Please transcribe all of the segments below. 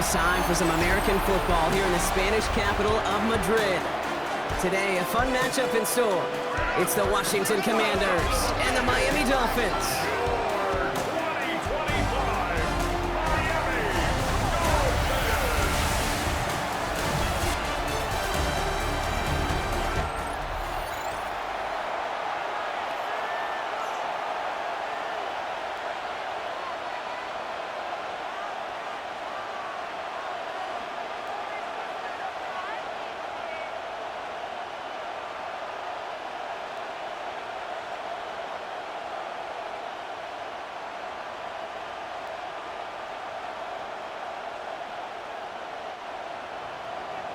It's time for some American football here in the Spanish capital of Madrid. Today, a fun matchup in store. It's the Washington Commanders and the Miami Dolphins.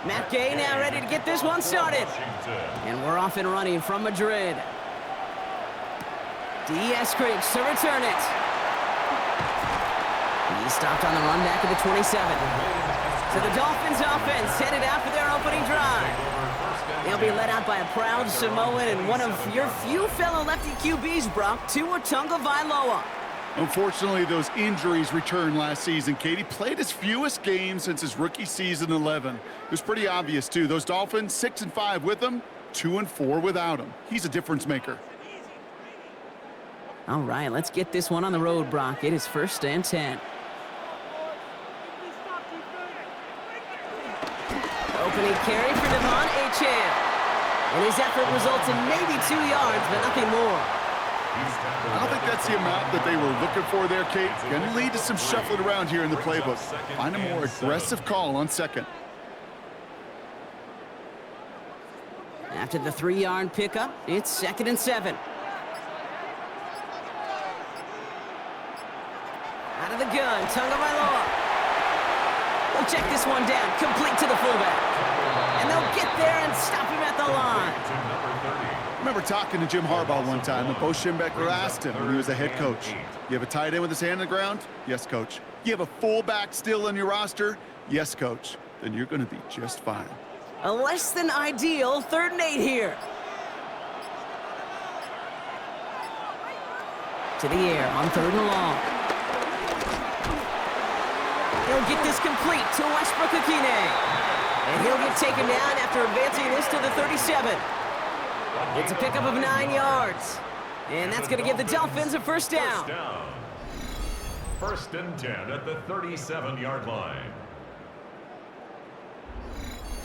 Matt Gay now ready to get this one started. And we're off and running from Madrid. D.S. Creeks to return it. He stopped on the run back at the 27. So the Dolphins offense headed out for their opening drive. They'll be led out by a proud Samoan and one of your few fellow lefty QBs, Brock, Tua Tagovailoa. Unfortunately, those injuries returned last season. Katie played his fewest games since his rookie season 11. It was pretty obvious, too. Those Dolphins, 6-5 with him, 2-4 without him. He's a difference maker. All right, let's get this one on the road, Brock. It is 1st and 10. Opening carry for Devon Achane. And his effort results in maybe 2 yards, but nothing more. I don't think that's the amount that they were looking for there, Kate. Going to lead to some shuffling around here in the playbook. Find a more aggressive call on second. After the 3-yard pickup, it's 2nd and 7. Out of the gun, Tagovailoa. We'll check this one down, complete to the fullback. And they'll get there and stop him at the line. I remember talking to Jim Harbaugh one time, and Bo Schembechler asked him when he was a head coach, you have a tight end with his hand on the ground? Yes, coach. You have a fullback still on your roster? Yes, coach. Then you're going to be just fine. A less than ideal 3rd and 8 here. To the air on 3rd and long. He'll get this complete to Westbrook-Ikhine. And he'll get taken down after advancing this to the 37. It's a pickup of 9 yards. And that's going to give the Dolphins a 1st down. 1st and 10 at the 37-yard line.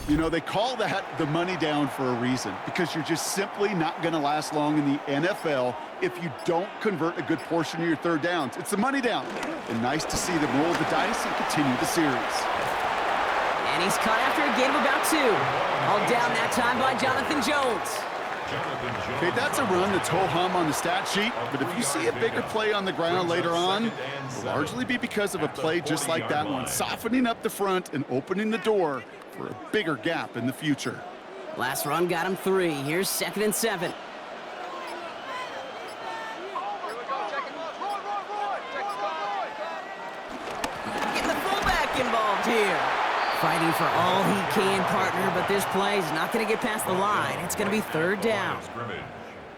You know, they call that the money down for a reason, because you're just simply not going to last long in the NFL if you don't convert a good portion of your 3rd downs. It's the money down. And nice to see them roll the dice and continue the series. And he's caught after a gain of about 2. All down that time by Jonathan Jones. Okay, that's a run that's ho-hum on the stat sheet, but if you see a bigger play on the ground later on, it'll largely be because of a play just like that one, softening up the front and opening the door for a bigger gap in the future. Last run got him 3. Here's 2nd and 7. Get the fullback involved here. Fighting for all he can, partner, but this play is not going to get past the line. It's going to be 3rd down.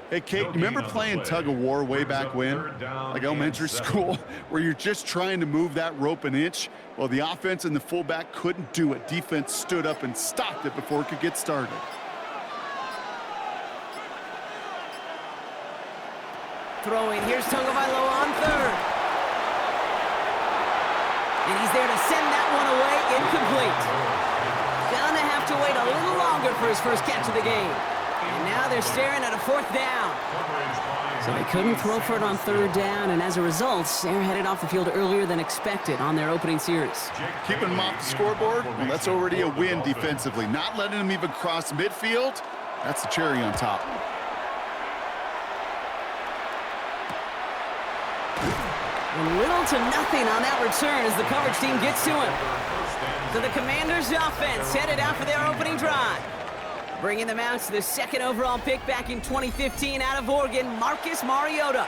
Hey, Kate, remember playing tug-of-war way back when? Like elementary school, where you're just trying to move that rope an inch? Well, the offense and the fullback couldn't do it. Defense stood up and stopped it before it could get started. Throwing, here's Tagovailoa on 3rd. And he's there to send that one away, incomplete. Gonna have to wait a little longer for his first catch of the game. And now they're staring at a 4th down. So they couldn't throw for it on 3rd down, and as a result, they're headed off the field earlier than expected on their opening series. Keeping them off the scoreboard, well, that's already a win defensively. Not letting them even cross midfield, that's the cherry on top. Little to nothing on that return as the coverage team gets to him. So the Commanders' offense headed out for their opening drive. Bringing them out to the 2nd overall pick back in 2015 out of Oregon, Marcus Mariota.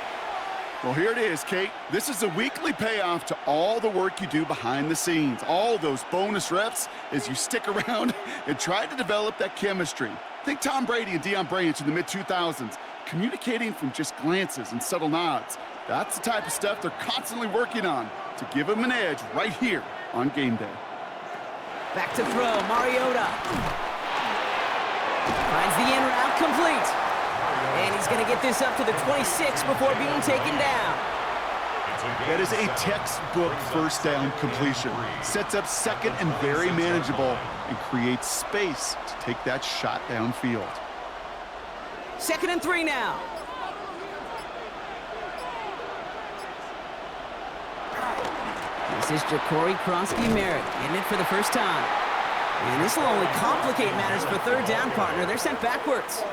Well, here it is, Kate. This is a weekly payoff to all the work you do behind the scenes. All those bonus reps as you stick around and try to develop that chemistry. Think Tom Brady and Deion Branch in the mid-2000s, communicating from just glances and subtle nods. That's the type of stuff they're constantly working on to give them an edge right here on game day. Back to throw, Mariota. Finds the in route complete. And he's going to get this up to the 26 before being taken down. That is a textbook first down completion. Sets up second and very manageable and creates space to take that shot downfield. 2nd and 3 now. This is Ja'Cory Krosky-Merritt getting it for the first time. And this will only complicate matters for third down, partner. They're sent backwards.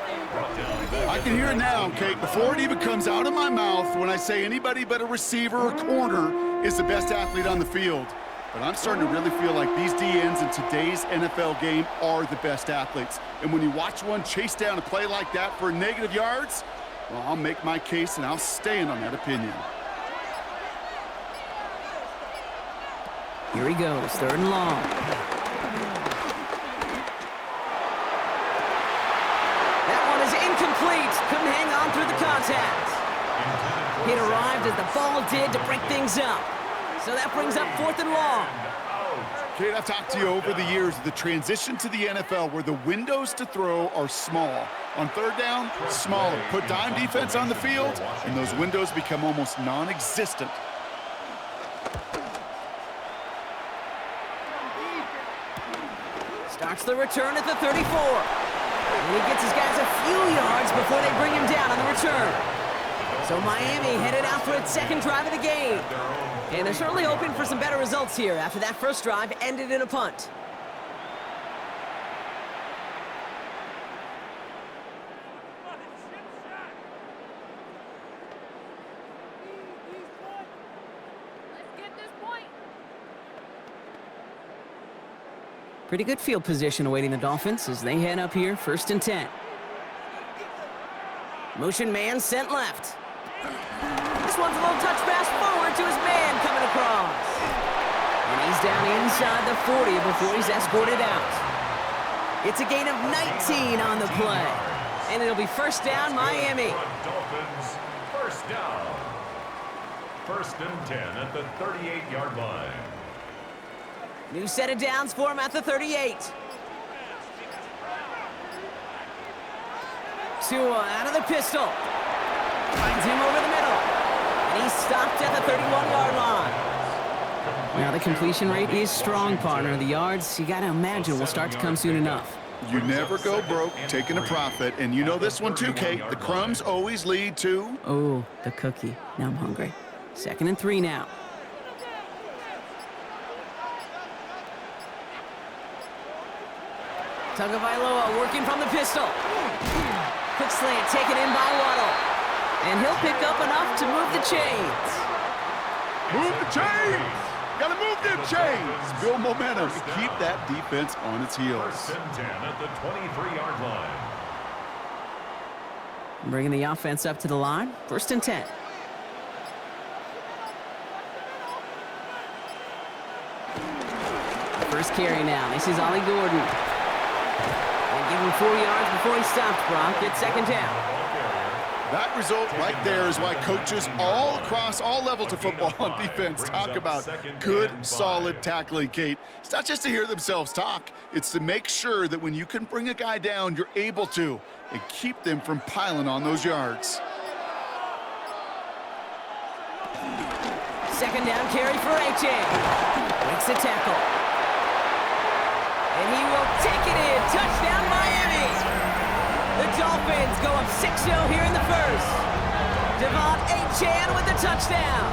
I can hear it now, Kate, before it even comes out of my mouth when I say anybody but a receiver or corner is the best athlete on the field. But I'm starting to really feel like these DNs in today's NFL game are the best athletes. And when you watch one chase down a play like that for negative yards, well, I'll make my case and I'll stand on that opinion. Here he goes, 3rd and long. That one is incomplete. Couldn't hang on through the contact. It arrived as the ball did to break things up. So that brings up 4th and long. Kate, I've talked to you over the years, the transition to the NFL where the windows to throw are small. On 3rd down, smaller. Put dime defense on the field, and those windows become almost non-existent. Starts the return at the 34. And he gets his guys a few yards before they bring him down on the return. So Miami headed out for its 2nd drive of the game. And they're certainly hoping for some better results here after that first drive ended in a punt. Pretty good field position awaiting the Dolphins as they head up here, 1st and 10. Motion man sent left. This one's a little touch pass forward to his man coming across. And he's down inside the 40 before he's escorted out. It's a gain of 19 on the play. And it'll be 1st down, Miami. Dolphins, 1st down. 1st and 10 at the 38-yard line. New set of downs for him at the 38. Tua out of the pistol. Finds him over the middle. And he's stopped at the 31-yard line. Now the completion rate is strong, partner. The yards, you got to imagine, will start to come soon enough. You never go broke taking a profit. And you know this one too, Kate. The crumbs always lead to... Oh, the cookie. Now I'm hungry. 2nd and 3 now. Tagovailoa working from the pistol. Quick slant taken in by Waddle. And he'll pick up enough to move the chains. Move the chains! Gotta move them chains! Build momentum and keep that defense on its heels. 1st and 10 at the 23-yard line. Bringing the offense up to the line. 1st and 10. First carry now. This is Ollie Gordon. And give him 4 yards before he stops, Brock. It's 2nd down. That result right there is why coaches all across all levels of football on defense talk about good, solid tackling, Kate. It's not just to hear themselves talk. It's to make sure that when you can bring a guy down, you're able to, and keep them from piling on those yards. 2nd down carry for A.J. Makes the tackle. And he will take it in. Touchdown, Miami. The Dolphins go up 6-0 here in the first. Devon Achane with the touchdown.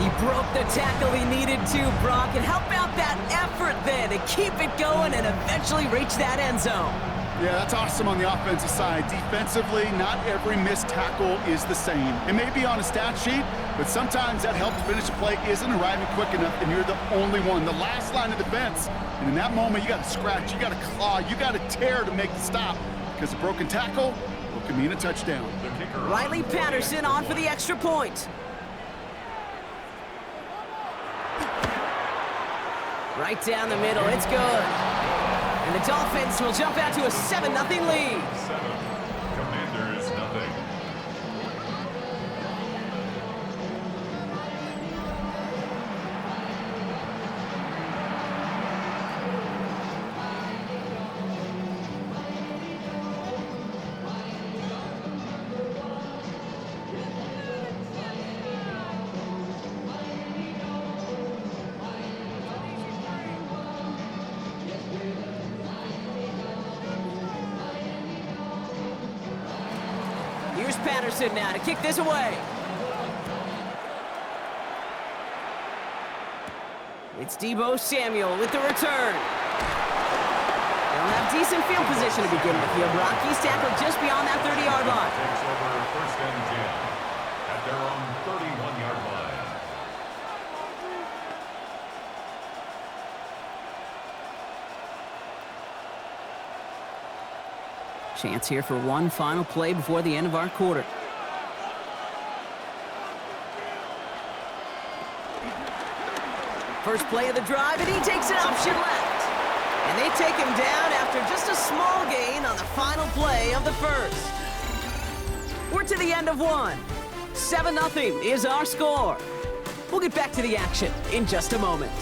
He broke the tackle he needed to, Brock. And how about that effort then to keep it going and eventually reach that end zone? Yeah, that's awesome on the offensive side. Defensively, not every missed tackle is the same. It may be on a stat sheet, but sometimes that help to finish a play isn't arriving quick enough, and you're the only one, the last line of defense. And in that moment, you got to scratch, you got to claw, you got to tear to make the stop, because a broken tackle can mean a touchdown. Riley Patterson on for the extra point. Right down the middle, it's good. And the Dolphins will jump out to a 7-0 lead. 7. Commanders, nothing. Patterson now to kick this away. It's Deebo Samuel with the return. They'll have decent field position to begin with here, Brock. He's tackled just beyond that 30-yard line. Takes over first and 10 at their own 31-yard line. Chance here for one final play before the end of our quarter. First play of the drive, and he takes an option left. And they take him down after just a small gain on the final play of the first. We're to the end of one. 7-0 is our score. We'll get back to the action in just a moment.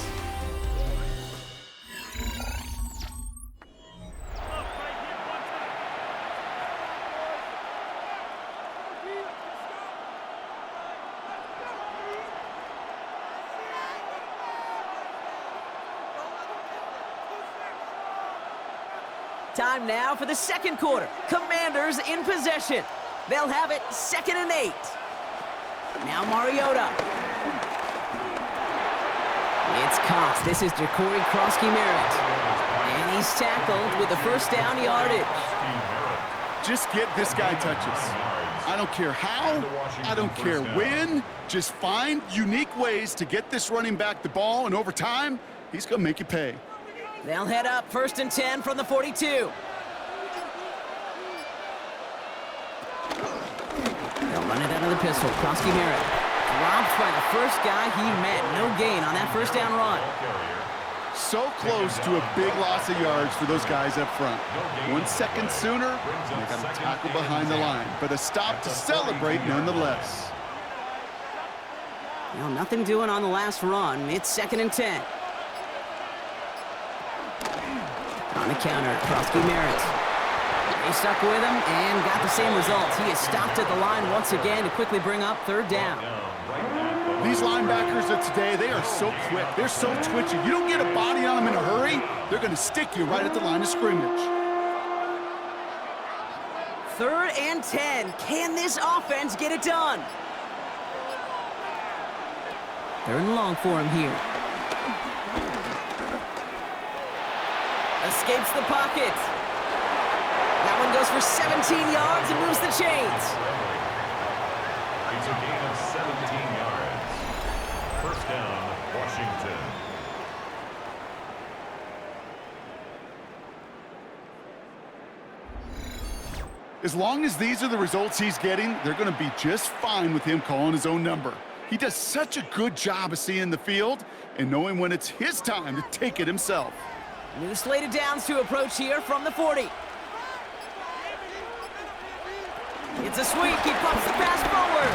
Time now for the second quarter. Commanders in possession. They'll have it 2nd and 8. Now Mariota. It's caught. This is Jacory Krosky-Merritt. And he's tackled with the first down yardage. Just get this guy touches. I don't care how, I don't care when. Just find unique ways to get this running back the ball, and over time, he's going to make you pay. They'll head up 1st and 10 from the 42. They'll run it out of the pistol. Krosky-Merritt dropped by the first guy he met. No gain on that first down run. So close to a big loss of yards for those guys up front. 1 second sooner, they got a tackle behind the line, but a stop to celebrate nonetheless. Well, nothing doing on the last run. It's 2nd and 10. On the counter, Krosky-Merritt. They stuck with him and got the same results. He is stopped at the line once again to quickly bring up 3rd down. These linebackers of today, they are so quick. They're so twitchy. You don't get a body on them in a hurry, they're going to stick you right at the line of scrimmage. 3rd and 10. Can this offense get it done? 3rd and long for him here. Escapes the pocket. That one goes for 17 yards and moves the chains. It's a gain of 17 yards. First down, Washington. As long as these are the results he's getting, they're going to be just fine with him calling his own number. He does such a good job of seeing the field and knowing when it's his time to take it himself. New slate of downs to approach here from the 40. It's a sweep. He pumps the pass forward.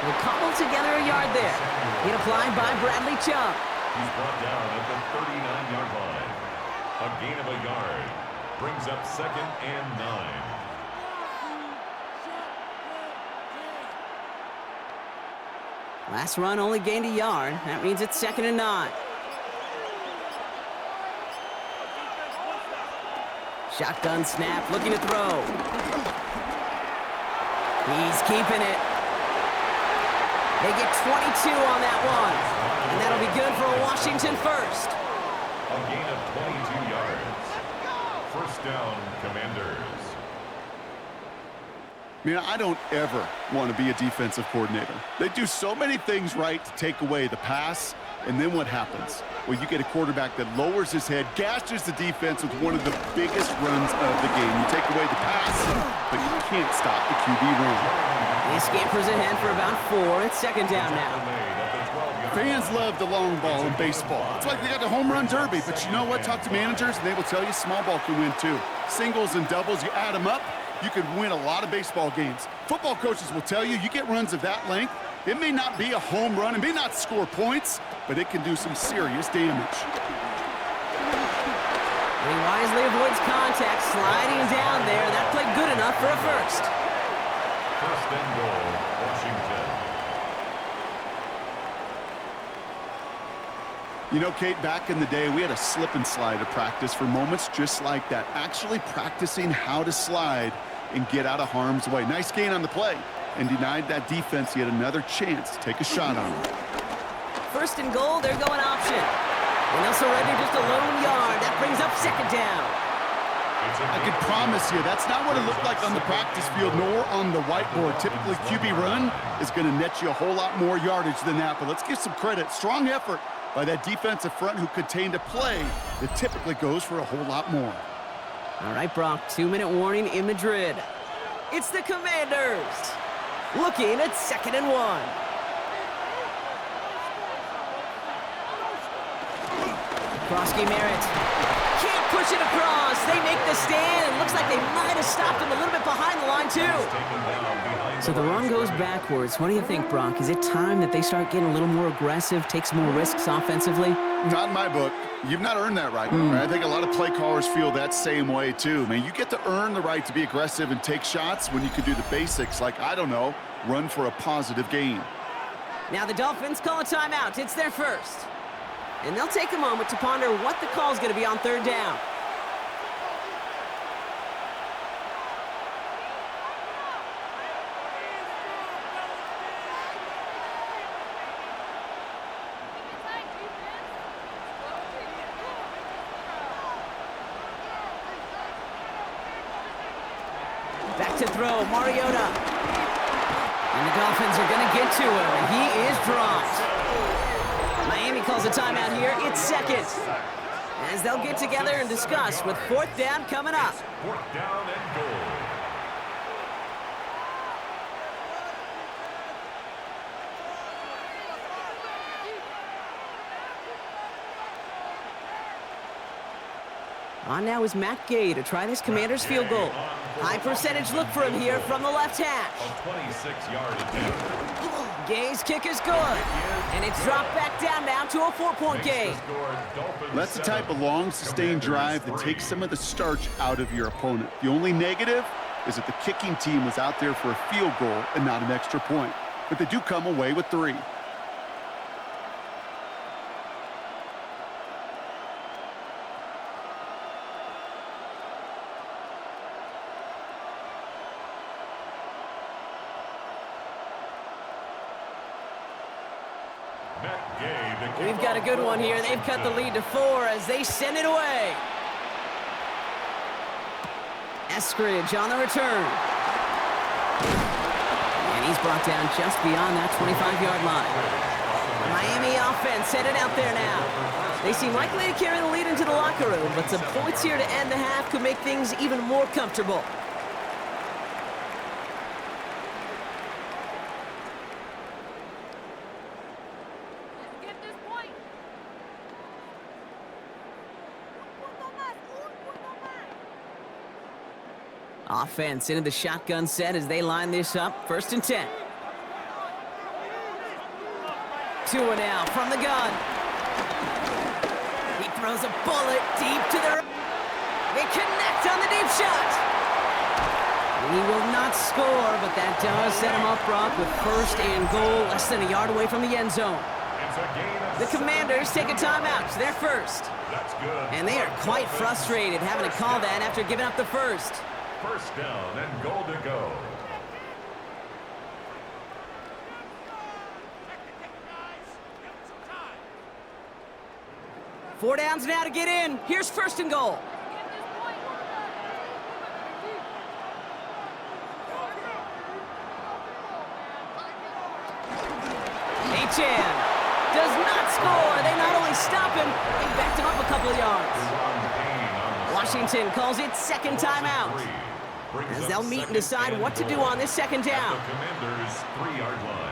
We'll cobble together a yard there. Hit applied by Bradley Chubb. He's brought down at the 39-yard line. A gain of a yard. Brings up 2nd and 9. Last run only gained a yard. That means it's 2nd and 9. Shotgun snap, looking to throw. He's keeping it. They get 22 on that one. And that'll be good for a Washington first. A gain of 22 yards. First down, Commanders. Man, I don't ever want to be a defensive coordinator. They do so many things right to take away the pass, and then what happens? Well, you get a quarterback that lowers his head, gashes the defense with one of the biggest runs of the game. You take away the pass, but you can't stop the QB run. He scampers ahead for about 4. It's 2nd down now. Fans love the long ball in baseball. It's like they got the home run derby, but you know what? Talk to managers, and they will tell you small ball can win too. Singles and doubles, you add them up, you could win a lot of baseball games. Football coaches will tell you get runs of that length. It may not be a home run, it may not score points, but it can do some serious damage. He wisely avoids contact, sliding down there. That played good enough for a first. First and goal, Washington. You know, Kate, back in the day, we had a slip and slide of practice for moments just like that. Actually practicing how to slide and get out of harm's way. Nice gain on the play, and denied that defense yet another chance to take a shot on him. First and goal, they're going option. And they'll surrender just a lone yard. That brings up second down. I could promise you that's not what it looked like on the practice field nor on the whiteboard. Typically, QB run is going to net you a whole lot more yardage than that. But let's give some credit. Strong effort by that defensive front who contained a play that typically goes for a whole lot more. All right, Brock, 2-minute warning in Madrid. It's the Commanders looking at 2nd and 1. Krosky Merritt can't push it across. They make the stand. It looks like they might have stopped him a little bit behind the line, too. So the run goes backwards. What do you think, Brock? Is it time that they start getting a little more aggressive, take some more risks offensively? Not in my book. You've not earned that right. I think a lot of play callers feel that same way, too. Man, you get to earn the right to be aggressive and take shots when you can do the basics like, I don't know, run for a positive gain. Now the Dolphins call a timeout. It's their first. And they'll take a moment to ponder what the call is going to be on 3rd down. Back to throw, Mariota. And the Dolphins are going to get to him, and he is dropped. Miami calls a timeout here. It's second. As they'll get together and discuss with 4th down coming up. 4th down and goal. On now is Matt Gay to try this Commander's field goal. High percentage look for him here from the left hash. A 26-yard attempt. Gay's kick is good, and it's dropped back down now to a 4-point game. That's the type of long, sustained drive that takes some of the starch out of your opponent. The only negative is that the kicking team was out there for a field goal and not an extra point. But they do come away with 3. We've got a good one here. They've cut the lead to 4 as they send it away. Eskridge on the return. And he's brought down just beyond that 25-yard line. Miami offense headed out there now. They seem likely to carry the lead into the locker room, but some points here to end the half could make things even more comfortable. Offense into the shotgun set as they line this up. 1st and 10. Tua now from the gun. He throws a bullet deep to the... They connect on the deep shot. He will not score, but that does set him up, Brock, with 1st and goal, less than a yard away from the end zone. The Commanders take a timeout. They're first. That's good. And they are quite frustrated having to call that after giving up the first. 1st down and goal to go. Four downs now to get in. Here's 1st and goal. Achan does not score. They not only stop him, they backed him up a couple of yards. Washington calls it 2nd timeout, as they'll meet and decide what to do on this 2nd down. The Commanders' 3-yard line.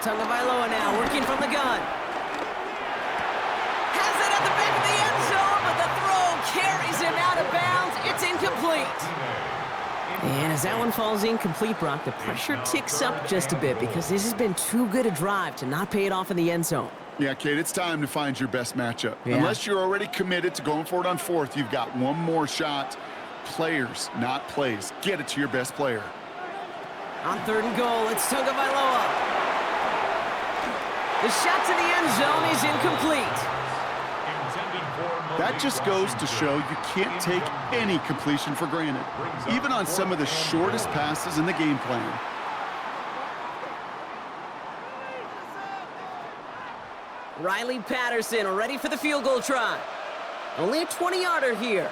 Tagovailoa now working from the gun. Has it at the back of the end zone, but the throw carries him out of bounds. It's incomplete. And as that one falls incomplete, Brock, the pressure ticks up just a bit because this has been too good a drive to not pay it off in the end zone. Yeah, Kate, it's time to find your best matchup. Yeah. Unless you're already committed to going for it on 4th, you've got one more shot. Players, not plays. Get it to your best player. On 3rd and goal, it's Tagovailoa. The shot to the end zone is incomplete. That just goes to show you can't take any completion for granted, even on some of the shortest passes in the game plan. Riley Patterson ready for the field goal try. Only a 20-yarder here.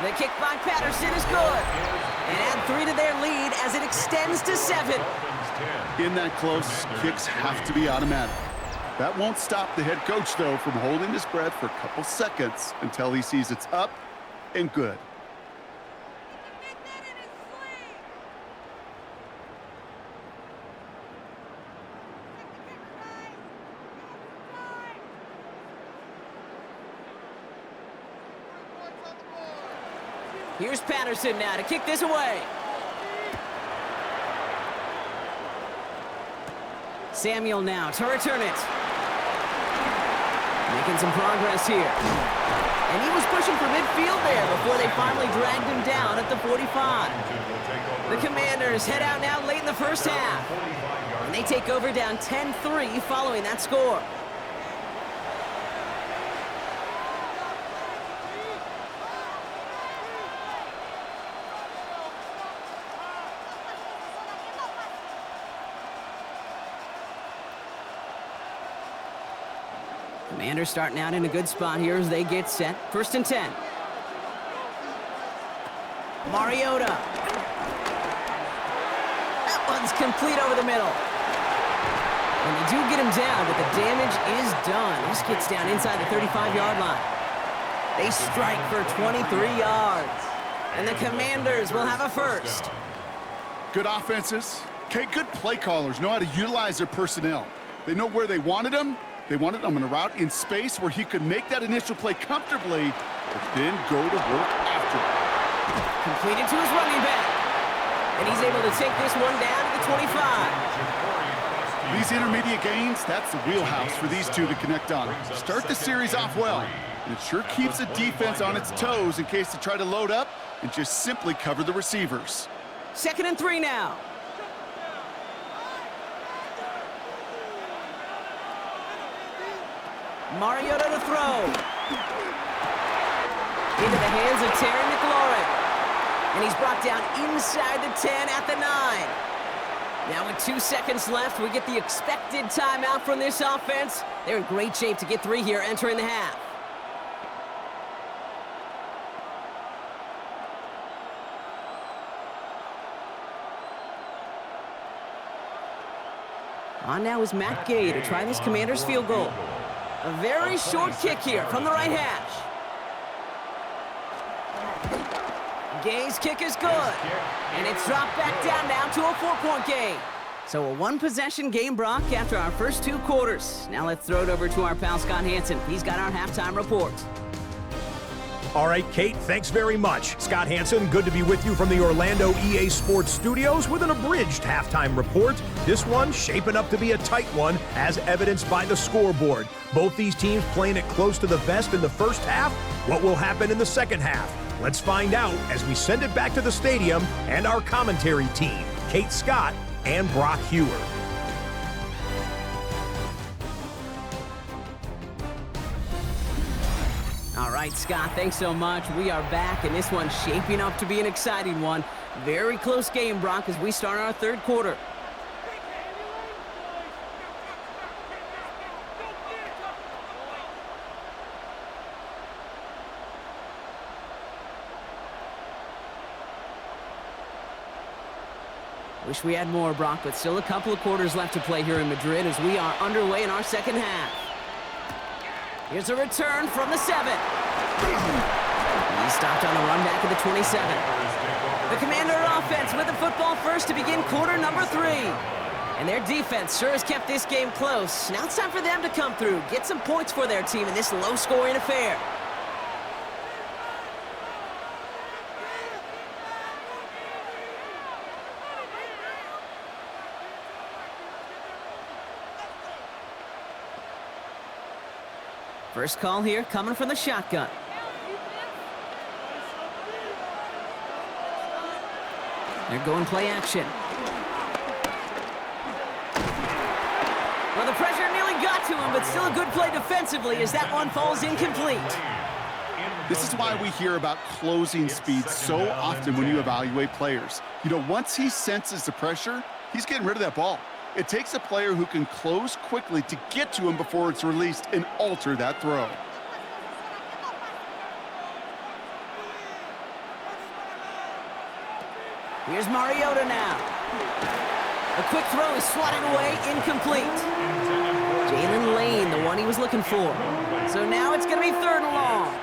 The kick by Patterson is good. And add 3 to their lead as it extends to 7. In that close, kicks have to be automatic. That won't stop the head coach, though, from holding his breath for a couple seconds until he sees it's up and good. Here's Patterson now to kick this away. Samuel now to return it. Making some progress here. And he was pushing for midfield there before they finally dragged him down at the 45. The Commanders head out now late in the first half. And they take over down 10-3 following that score. Commanders starting out in a good spot here as they get set. 1st and 10. Mariota. That one's complete over the middle. And they do get him down, but the damage is done. This gets down inside the 35-yard line. They strike for 23 yards. And the Commanders will have a first. Good offenses. Okay, good play callers know how to utilize their personnel. They know where they wanted them. They wanted him on a route in space where he could make that initial play comfortably, but then go to work after it. Completed to his running back. And he's able to take this one down to the 25. These intermediate gains, that's the wheelhouse for these two to connect on. Start the series off well, and it sure keeps the defense on its toes in case they try to load up and just simply cover the receivers. 2nd and 3 now. Mariota to throw. Into the hands of Terry McLaurin. And he's brought down inside the 10 at the 9. Now with 2 seconds left, we get the expected timeout from this offense. They're in great shape to get 3 here entering the half. On now is Matt Gay to try this Commanders field goal. A very short kick here from the right hash. Gay's kick is good. And it's dropped back down now to a 4-point game. So a 1-possession game, Brock, after our first 2 quarters. Now let's throw it over to our pal Scott Hansen. He's got our halftime report. All right, Kate, thanks very much. Scott Hansen, good to be with you from the Orlando EA Sports Studios with an abridged halftime report. This one shaping up to be a tight one, as evidenced by the scoreboard. Both these teams playing it close to the vest in the first half. What will happen in the second half? Let's find out as we send it back to the stadium and our commentary team, Kate Scott and Brock Hewer. All right, Scott, thanks so much. We are back, and this one's shaping up to be an exciting one. Very close game, Brock, as we start our 3rd quarter. Wish we had more, Brock, but still a couple of quarters left to play here in Madrid as we are underway in our second half. Here's a return from the 7. He stopped on the run back at the 27. The Commander offense with the football first to begin quarter number 3. And their defense sure has kept this game close. Now it's time for them to come through, get some points for their team in this low-scoring affair. First call here coming from the shotgun. They're going play action. Well, the pressure nearly got to him, but still a good play defensively as that one falls incomplete. This is why we hear about closing speed so often when you evaluate players. You know, once he senses the pressure, he's getting rid of that ball. It takes a player who can close quickly to get to him before it's released and alter that throw. Here's Mariota now. A quick throw is swatted away, incomplete. Jalen Lane, the one he was looking for. So now it's going to be 3rd and long.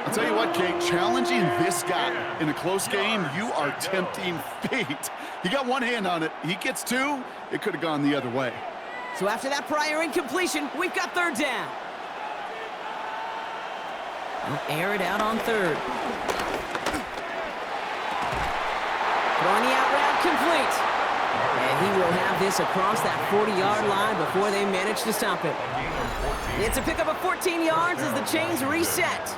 I'll tell you what, Kate, challenging this guy in a close game, you are tempting fate. He got one hand on it. He gets 2. It could have gone the other way. So after that prior incompletion, we've got 3rd down. He'll air it out on 3rd. Throwing the out route complete. And he will have this across that 40-yard line before they manage to stop him. It's a pickup of 14 yards as the chains reset.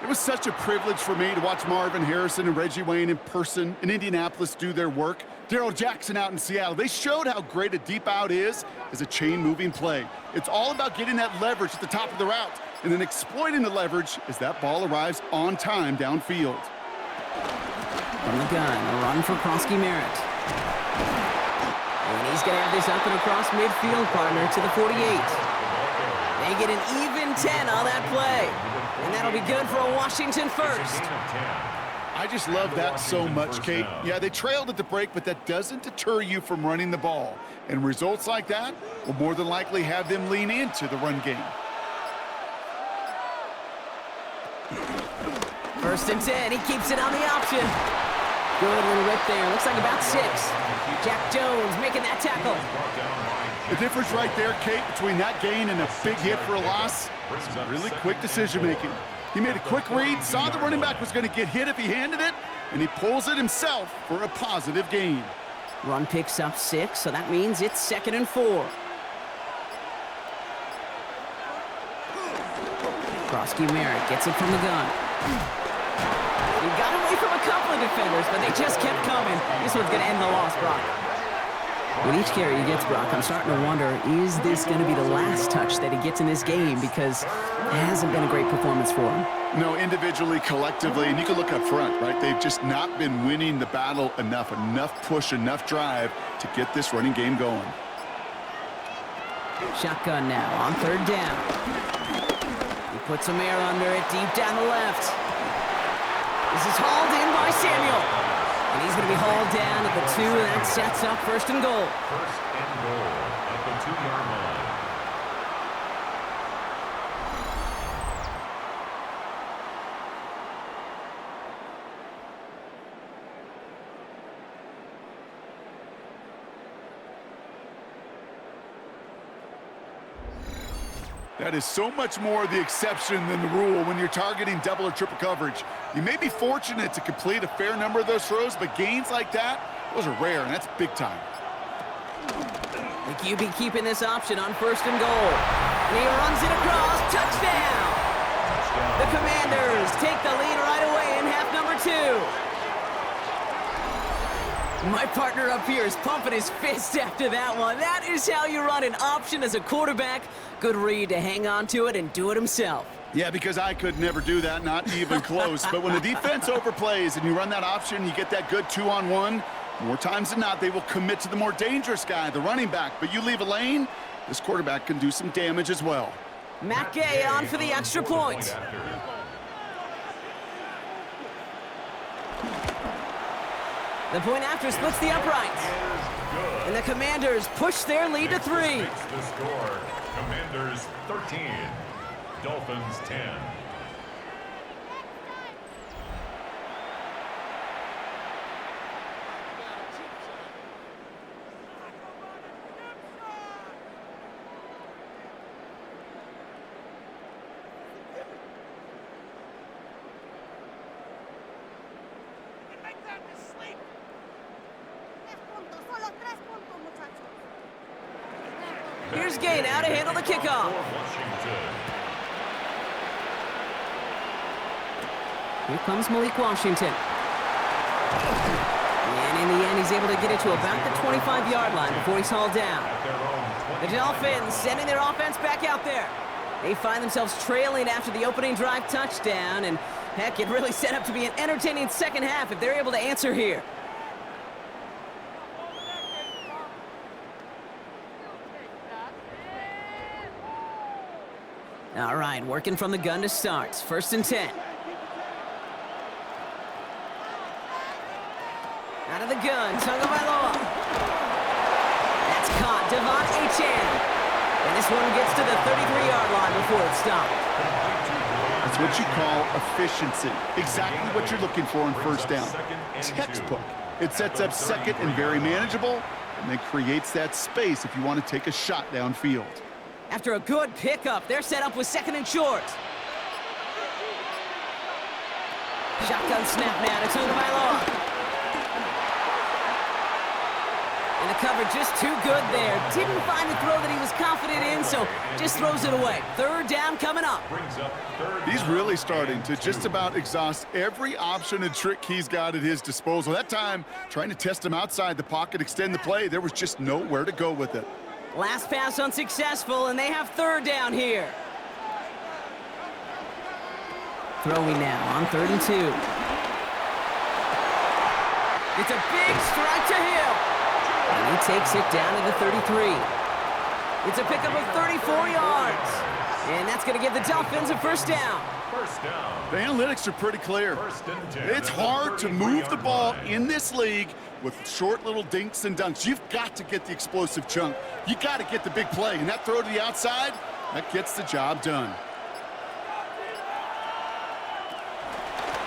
It was such a privilege for me to watch Marvin Harrison and Reggie Wayne in person in Indianapolis do their work. Darrell Jackson out in Seattle. They showed how great a deep out is as a chain-moving play. It's all about getting that leverage at the top of the route and then exploiting the leverage as that ball arrives on time downfield. From the gun, a run for Krosky Merritt. And he's going to have this up and across midfield, partner, to the 48. They get an even 10 on that play. And that'll be good for a Washington first. I just love that so much, Kate. Yeah, they trailed at the break, but that doesn't deter you from running the ball. And results like that will more than likely have them lean into the run game. 1st and 10, he keeps it on the option. Good little rip there, looks like about 6. Jack Jones making that tackle. The difference right there, Kate, between that gain and a big hit for a loss is really quick decision-making. He made a quick read, saw the running back was going to get hit if he handed it, and he pulls it himself for a positive gain. Run picks up 6, so that means it's 2nd and 4. Krosky Merritt gets it from the gun. He got away from a couple of defenders, but they just kept coming. This one's going to end the loss, Brock. With each carry he gets, Brock, I'm starting to wonder, is this going to be the last touch that he gets in this game? Because it hasn't been a great performance for him. No, individually, collectively, and you can look up front, right? They've just not been winning the battle enough push, enough drive to get this running game going. Shotgun now on 3rd down. He puts some air under it deep down the left. This is hauled in by Samuel. And he's going to be hauled down at the 2, and that sets up 1st and goal. 1st and goal at the 2-yard line. That is so much more the exception than the rule when you're targeting double or triple coverage. You may be fortunate to complete a fair number of those throws, but gains like that, those are rare, and that's big time. The QB keeping this option on 1st and goal. And he runs it across. Touchdown! The Commanders take the lead right away in half number 2. My partner up here is pumping his fist after that one. That is how you run an option as a quarterback. Good read to hang on to it and do it himself. Yeah, because I could never do that, not even close. But when the defense overplays and you run that option, you get that good 2-on-1, more times than not, they will commit to the more dangerous guy, the running back. But you leave a lane, this quarterback can do some damage as well. Matt Gay on for the extra point. The point after splits the uprights. And the Commanders push their lead to 3. The score, Commanders 13, Dolphins 10. Here's Gay now to handle the kickoff. Here comes Malik Washington. And in the end, he's able to get it to about the 25-yard line before he's hauled down. The Dolphins sending their offense back out there. They find themselves trailing after the opening drive touchdown, and heck, it really set up to be an entertaining second half if they're able to answer here. All right, working from the gun to start. 1st and 10. Out of the gun, Tagovailoa. That's caught, Devon Achane. And this one gets to the 33-yard line before it's stopped. That's what you call efficiency. Exactly what you're looking for on 1st down. Textbook. It sets up 2nd and very manageable, and then creates that space if you want to take a shot downfield. After a good pickup, they're set up with 2nd and short. Shotgun snap now to Tagovailoa. And the cover just too good there. Didn't find the throw that he was confident in, so just throws it away. 3rd down coming up. He's really starting to just about exhaust every option and trick he's got at his disposal. That time, trying to test him outside the pocket, extend the play, there was just nowhere to go with it. Last pass unsuccessful, and they have 3rd down here. Throwing now on 3rd and 2. It's a big strike to Hill. And he takes it down to the 33. It's a pickup of 34 yards. And that's going to give the Dolphins a 1st down. The analytics are pretty clear. It's hard to move the ball in this league with short little dinks and dunks. You've got to get the explosive chunk. You got to get the big play. And that throw to the outside, that gets the job done.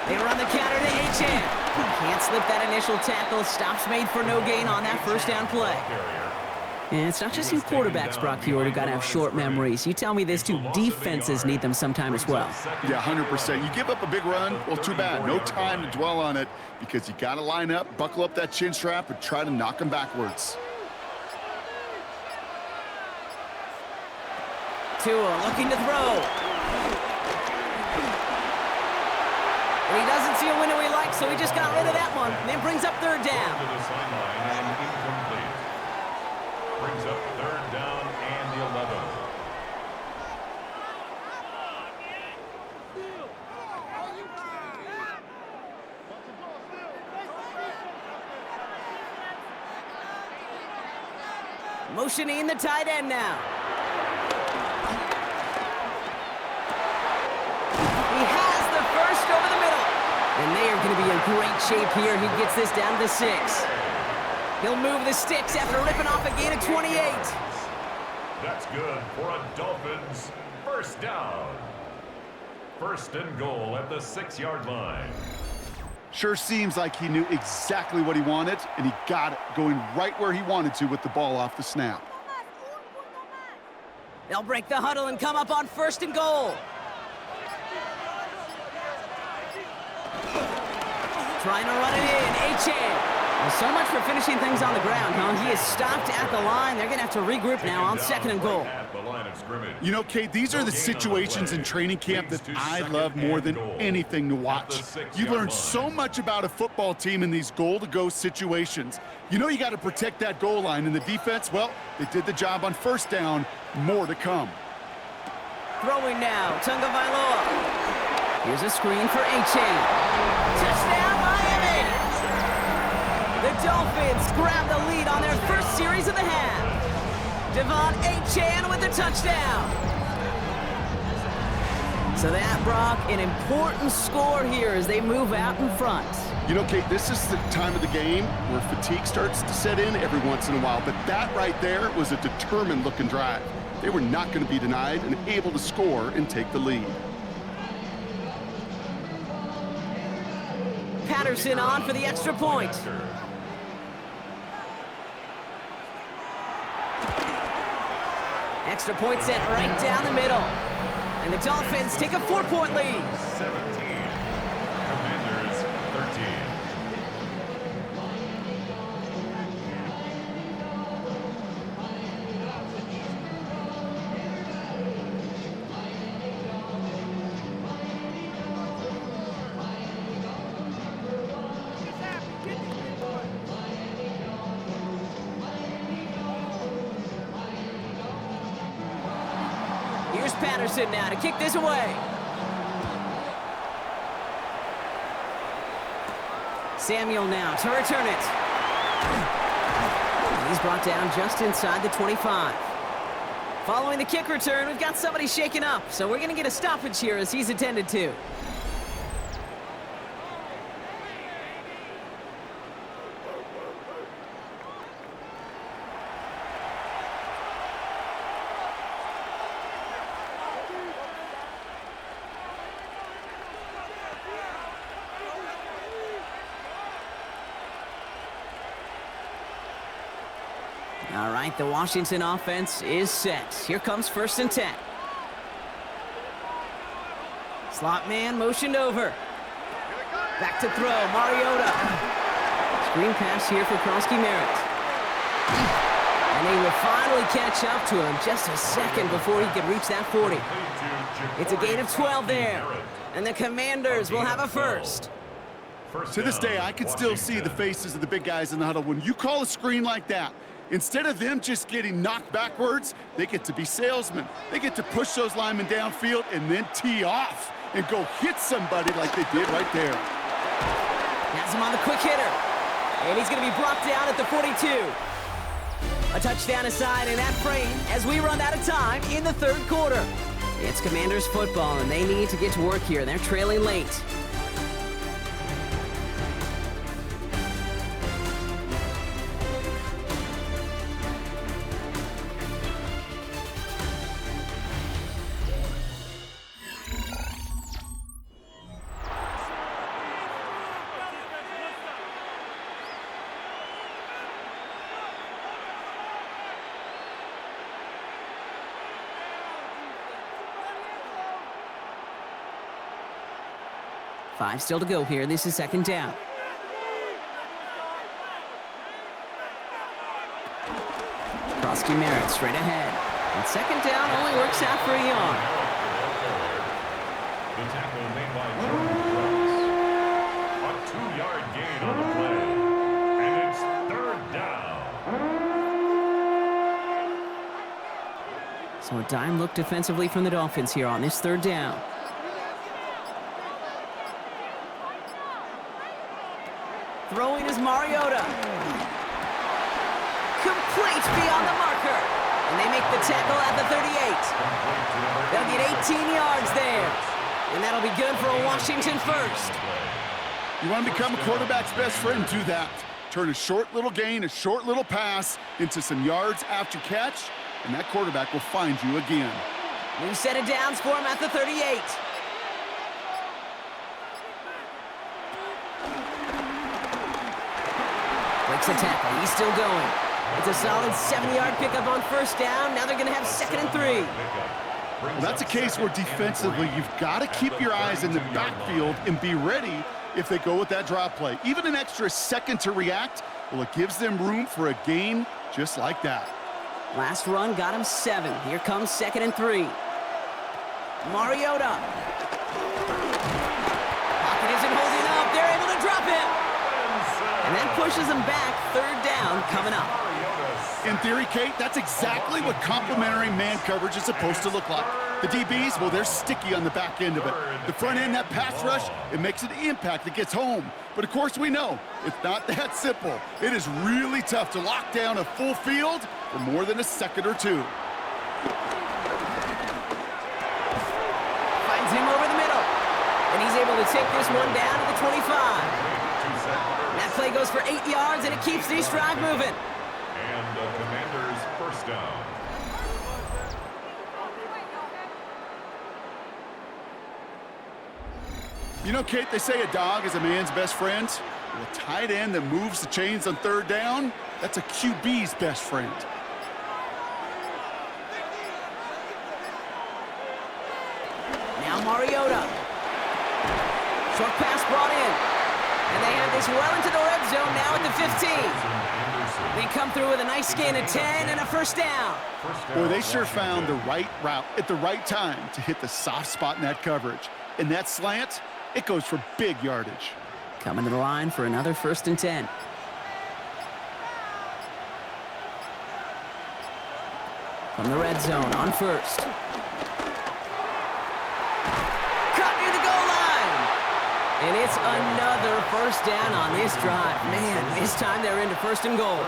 They run the counter to Achane. Can't slip that initial tackle. Stops made for no gain on that 1st down play. And it's not just you quarterbacks, Brock Huard, who got to have short memories. You tell me this too, defenses need them sometime as well. Yeah, 100%. You give up a big run, well, too bad. No time to dwell on it because you got to line up, buckle up that chin strap, and try to knock them backwards. Tua looking to throw. And he doesn't see a window he likes, so he just got rid of that one. And then brings up 3rd down. Brings up 3rd down and the 11. Motioning the tight end now. He has the 1st over the middle. And they are going to be in great shape here. He gets this down to the 6. He'll move the sticks after ripping off a gain of 28. That's good for a Dolphins 1st down. 1st and goal at the 6-yard line. Sure seems like he knew exactly what he wanted, and he got it, going right where he wanted to with the ball off the snap. They'll break the huddle and come up on 1st and goal. Trying to run it in, Achane. Well, so much for finishing things on the ground, huh? He is stopped at the line. They're going to have to regroup now on 2nd and goal. You know, Kate, these are the situations in training camp that I love more than anything to watch. You learn so much about a football team in these goal-to-go situations. You know you got to protect that goal line, and the defense, well, they did the job on 1st down. More to come. Throwing now, Tagovailoa. Here's a screen for Achane. Touchdown, Miami! The Dolphins grab the lead on their 1st series of the half. Devon Achane with the touchdown. So that, Brock, an important score here as they move out in front. You know, Kate, this is the time of the game where fatigue starts to set in every once in a while, but that right there was a determined-looking drive. They were not going to be denied and able to score and take the lead. Patterson on for the extra point. Extra point set right down the middle. And the Dolphins take a 4-point lead. 17. Commanders 13. Patterson now to kick this away. Samuel now to return it. And he's brought down just inside the 25. Following the kick return, we've got somebody shaken up, so we're going to get a stoppage here as he's attended to. All right, the Washington offense is set. Here comes 1st and 10. Slot man motioned over. Back to throw, Mariota. Screen pass here for Krosky-Merritt. And they will finally catch up to him just a second before he could reach that 40. It's a gain of 12 there. And the Commanders will have a first. To this day, I can still see the faces of the big guys in the huddle. When you call a screen like that, instead of them just getting knocked backwards, they get to be salesmen. They get to push those linemen downfield and then tee off and go hit somebody like they did right there. Has him on the quick hitter. And he's going to be brought down at the 42. A touchdown aside in that frame as we run out of time in the 3rd quarter. It's Commanders football, and they need to get to work here. They're trailing late. Five still to go here. This is 2nd down. Krosky-Merritt straight ahead. And 2nd down only works out for a yard. The tackle made by Jordan Brooks. A 2-yard gain on the play. And it's 3rd down. So a dime look defensively from the Dolphins here on this 3rd down. Throwing is Mariota. Complete beyond the marker. And they make the tackle at the 38. They'll get 18 yards there. And that'll be good for a Washington first. You want to become a quarterback's best friend, do that. Turn a short little gain, a short little pass into some yards after catch, and that quarterback will find you again. New set of downs for him at the 38. Breaks the tackle. He's still going. It's a solid 70-yard pickup on 1st down. Now they're going to have 2nd and 3. Well, that's a case where defensively you've got to keep your eyes in the backfield and be ready if they go with that drop play. Even an extra second to react, well, it gives them room for a gain just like that. Last run got him 7. Here comes 2nd and 3. Mariota. Pocket isn't holding up. They're able to drop him. And that pushes them back. 3rd down coming up. In theory, Kate, that's exactly what complementary man coverage is supposed to look like. The DBs, well, they're sticky on the back end of it. The front end, that pass rush, it makes an impact that gets home. But of course we know, it's not that simple. It is really tough to lock down a full field for more than a second or two. Finds him over the middle. And he's able to take this one down to the 25. That play goes for 8 yards, and it keeps these drive moving. And the Commanders' 1st down. You know, Kate, they say a dog is a man's best friend. Well, a tight end that moves the chains on 3rd down, that's a QB's best friend. Now Mariota. Short pass brought in. And they have this well into the red zone now at the 15. They come through with a nice gain of 10 and a 1st down. Boy, they sure found the right route at the right time to hit the soft spot in that coverage. And that slant, it goes for big yardage. Coming to the line for another 1st and 10. From the red zone on 1st. And it's another first down on this drive. Man, this time they're into first and goal.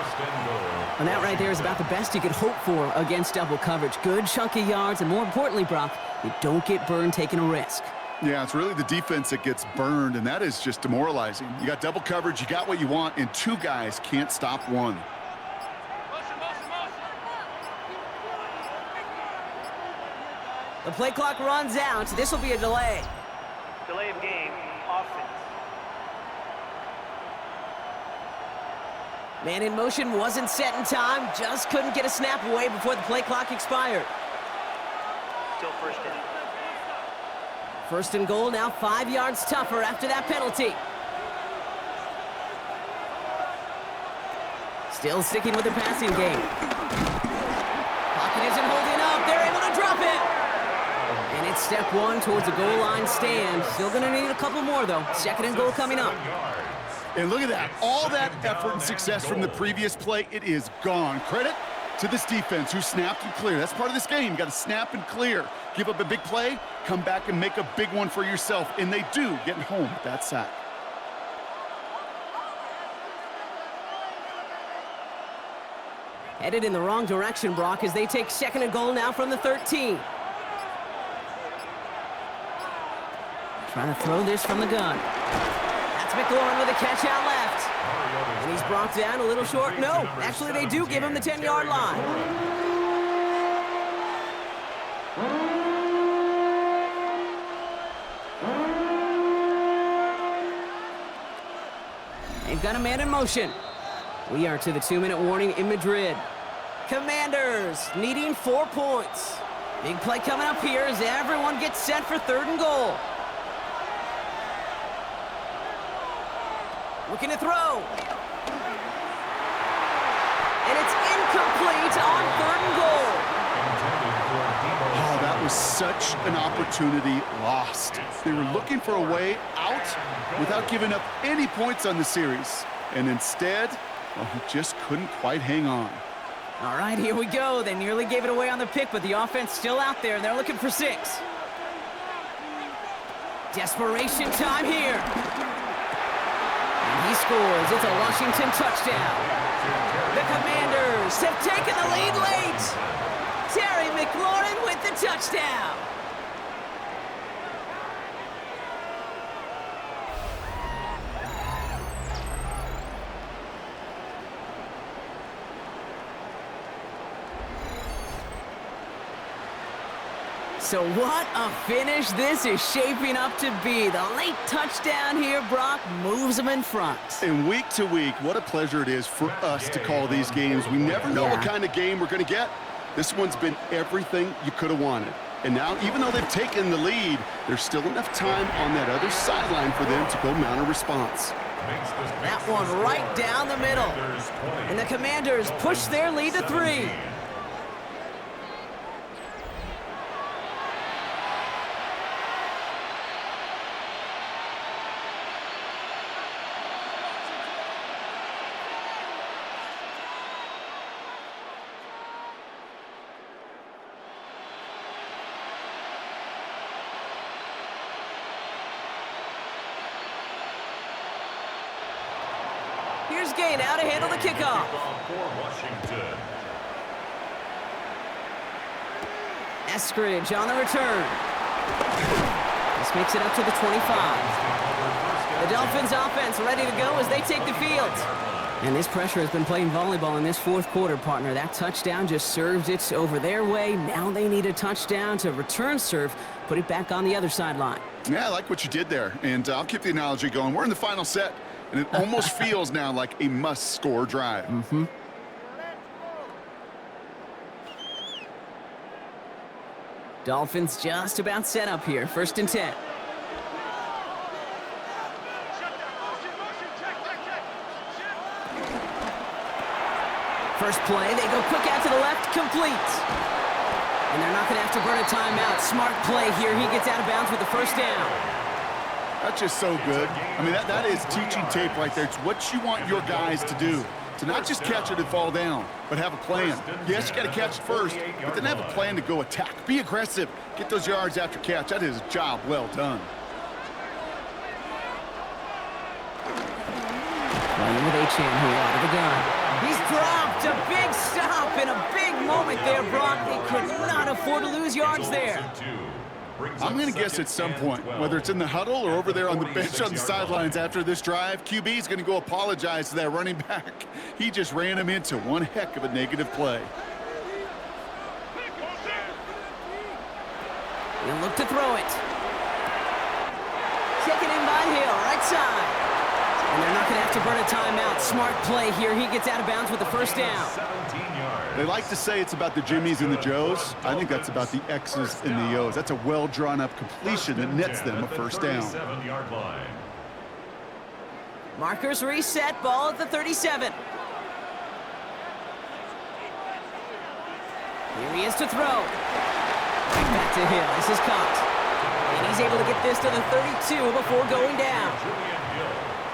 And that right there is about the best you could hope for against double coverage. Good chunky yards, and more importantly, Brock, you don't get burned taking a risk. Yeah, it's really the defense that gets burned, and that is just demoralizing. You got double coverage, you got what you want, and two guys can't stop one. The play clock runs out. This will be a delay. Delay of game, offense. Man in motion wasn't set in time. Just couldn't get a snap away before the play clock expired. Still first down. First and goal, now 5 yards tougher after that penalty. Still sticking with the passing game. Pocket isn't holding up. They're able to drop it. And it's step one towards a goal line stand. Still going to need a couple more, though. Second and goal coming up. And look at that. All that effort and success from the previous play, it is gone. Credit to this defense who snapped and cleared. That's part of this game. You got to snap and clear. Give up a big play, come back and make a big one for yourself. And they do, getting home with that sack. Headed in the wrong direction, Brock, as they take second and goal now from the 13. Trying to throw this from the gun. That's McLaurin with a catch out left. And he's brought down a little short. No, actually they do give him the 10-yard line. They've got a man in motion. We are to the 2-minute warning in Madrid. Commanders needing 4 points. Big play coming up here as everyone gets set for third and goal. Looking to throw. And it's incomplete on third and goal. Oh, that was such an opportunity lost. They were looking for a way out without giving up any points on the series. And instead, well, he just couldn't quite hang on. All right, here we go. They nearly gave it away on the pick, but the offense still out there. They're looking for 6. Desperation time here. And he scores. It's a Washington touchdown. The Commanders have taken the lead late. Terry McLaurin with the touchdown. So what a finish this is shaping up to be. The late touchdown here, Brock, moves them in front. And week to week, what a pleasure it is for us to call these games. We never know what kind of game we're going to get. This one's been everything you could have wanted. And now, even though they've taken the lead, there's still enough time on that other sideline for them to go mount a response. That one right down the middle. And the Commanders push their lead to 3. Here's Gain out to handle the kickoff. Eskridge on the return. This makes it up to the 25. The Dolphins offense ready to go as they take the field. And this pressure has been playing volleyball in this fourth quarter, partner. That touchdown just served it over their way. Now they need a touchdown to return serve, put it back on the other sideline. Yeah, I like what you did there. And I'll keep the analogy going. We're in the final set. And it almost feels now like a must-score drive. Dolphins just about set up here. 1st and 10. First play, they go quick out to the left, complete. And they're not going to have to burn a timeout. Smart play here. He gets out of bounds with the first down. That's just so good. I mean, that is teaching tape right there. It's what you want your guys to do. To not just catch it and fall down, but have a plan. Yes, you got to catch it first, but then have a plan to go attack. Be aggressive. Get those yards after catch. That is a job well done. switch in here out of the gun. He's dropped a big stop in a big moment there, Brock. They could not afford to lose yards there. I'm going to guess at some point, whether it's in the huddle or over there on the bench on the sidelines after this drive, QB is going to go apologize to that running back. He just ran him into one heck of a negative play. He'll look to throw it. Taken in by Hill, right side. And they're not going to have to burn a timeout. Smart play here. He gets out of bounds with the first down. They like to say it's about the Jimmies and the Joes. I think that's about the X's and the O's. That's a well-drawn-up completion that nets them a first down. Markers reset. Ball at the 37. Here he is to throw. Right back to Hill. This is caught. And he's able to get this to the 32 before going down.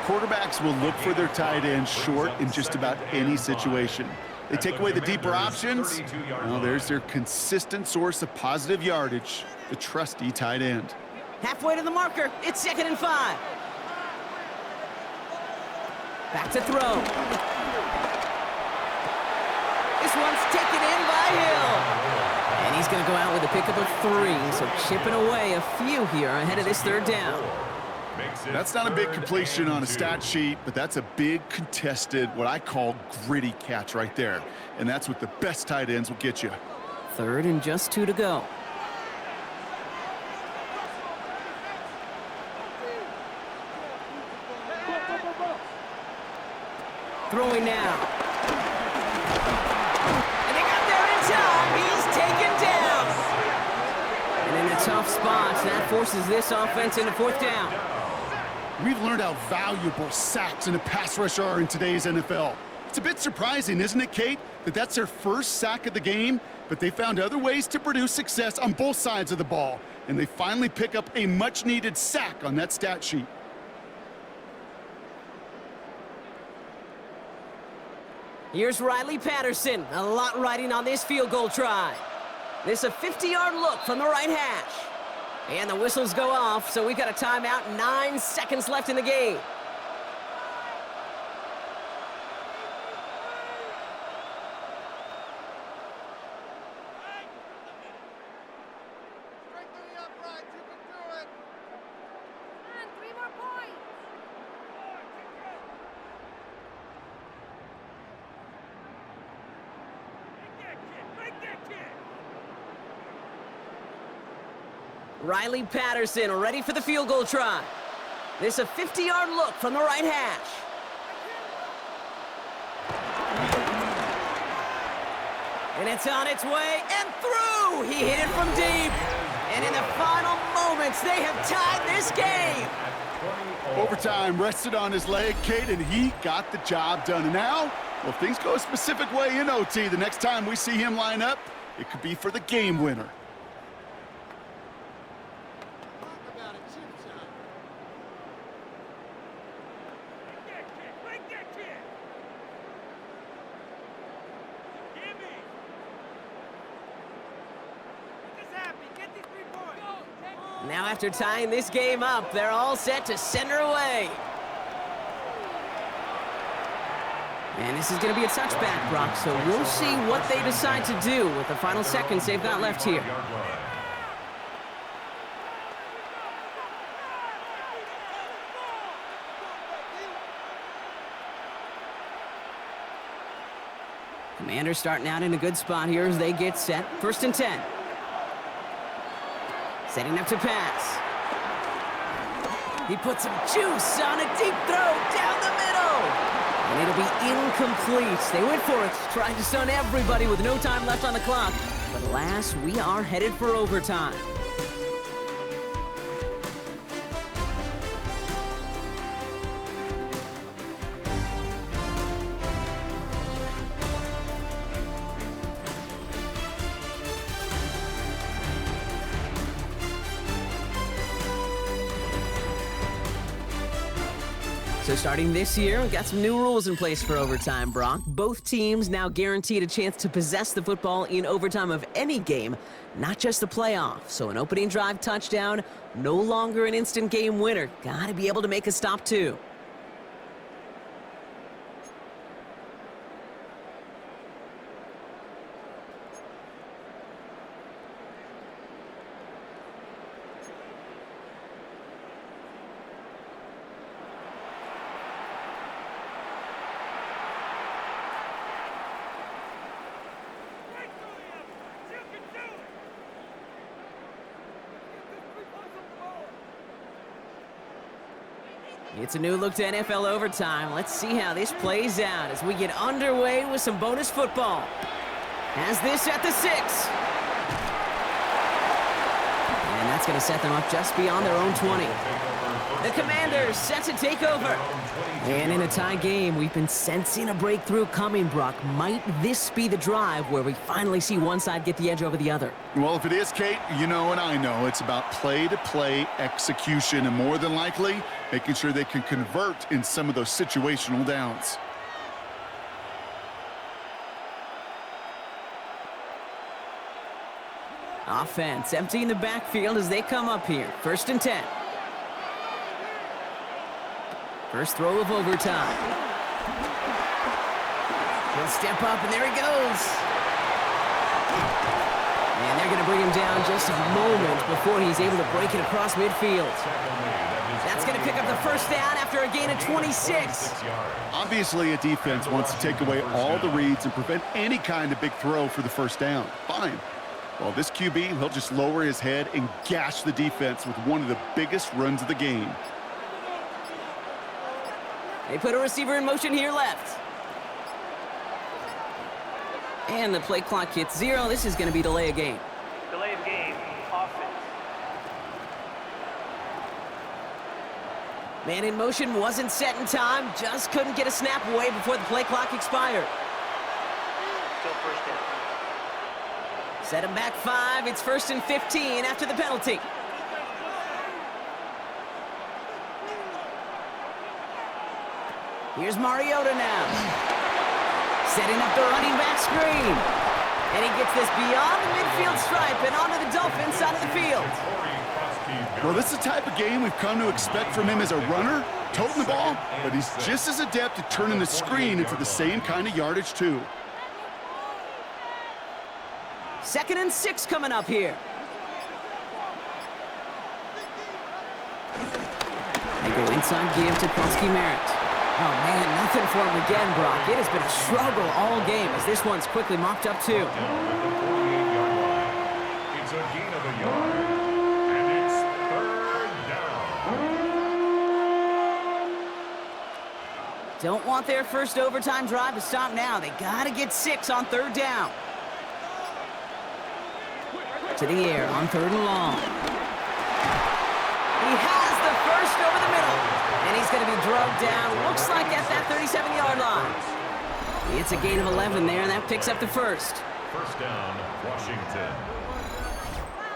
Quarterbacks will look for their tight end short in just about any situation. They take away the deeper options. Well, there's their consistent source of positive yardage, the trusty tight end. Halfway to the marker. It's 2nd and 5. Back to throw. This one's taken in by Hill. And he's going to go out with a pickup of 3, so chipping away a few here ahead of this 3rd down. That's not a big completion on a stat sheet, but that's a big contested, what I call gritty catch right there. And that's what the best tight ends will get you. 3rd and just 2 to go. Throwing now. And they got there in time. He's taken down. And in a tough spot, that forces this offense into 4th down. We've learned how valuable sacks and a pass rush are in today's NFL. It's a bit surprising, isn't it, Kate, that that's their first sack of the game, but they found other ways to produce success on both sides of the ball, and they finally pick up a much-needed sack on that stat sheet. Here's Riley Patterson. A lot riding on this field goal try. This a 50-yard look from the right hash. And the whistles go off, so we've got a timeout. 9 seconds left in the game. Riley Patterson ready for the field goal try. This a 50-yard look from the right hash. And it's on its way and through. He hit it from deep. And in the final moments, they have tied this game. Overtime rested on his leg, Kate, and he got the job done. And now, well, if things go a specific way in OT, the next time we see him line up, it could be for the game winner. Now after tying this game up, they're all set to send her away. And this is going to be a touchback, Brock, so we'll see what they decide to do with the final seconds they've got left here. Commanders starting out in a good spot here as they get set. 1st and 10. Setting up to pass. He puts some juice on a deep throw down the middle. And it'll be incomplete. They went for it, trying to stun everybody with no time left on the clock. But alas, we are headed for overtime. So starting this year, we've got some new rules in place for overtime, Brock. Both teams now guaranteed a chance to possess the football in overtime of any game, not just the playoff. So an opening drive touchdown, no longer an instant game winner. Got to be able to make a stop, too. It's a new look to NFL overtime. Let's see how this plays out as we get underway with some bonus football. Has this at the 6. And that's going to set them up just beyond their own 20. The Commanders set to take over. And in a tie game, we've been sensing a breakthrough coming, Brock. Might this be the drive where we finally see one side get the edge over the other? Well, if it is, Kate, you know and I know it's about play-to-play execution and more than likely making sure they can convert in some of those situational downs. Offense emptying the backfield as they come up here. 1st and 10. First throw of overtime. He'll step up, and there he goes. And they're going to bring him down just a moment before he's able to break it across midfield. That's going to pick up the first down after a gain of 26. Obviously, a defense wants to take away all the reads and prevent any kind of big throw for the first down. Fine. Well, this QB, he'll just lower his head and gash the defense with one of the biggest runs of the game. They put a receiver in motion here left. And the play clock hits 0. This is going to be delay of game. Delay of game, offense. Man in motion wasn't set in time. Just couldn't get a snap away before the play clock expired. Still first down. Set him back 5. It's 1st and 15 after the penalty. Here's Mariota now. Setting up the running back screen. And he gets this beyond the midfield stripe and onto the Dolphins side of the field. Well, this is the type of game we've come to expect from him as a runner, toting the ball, but he's just as adept at turning the screen into the same kind of yardage, too. 2nd and 6 coming up here. They go inside give to Merritt. Oh, man, nothing for him again, Brock. It has been a struggle all game as this one's quickly mocked up, too. It's a gain of a yard, and it's 3rd down. Don't want their first overtime drive to stop now. They got to get 6 on 3rd down. To the air on 3rd and long. He has the first over the middle. And he's going to be drugged down, looks like at that 37-yard line. It's a gain of 11 there, and that picks up the first. First down, Washington.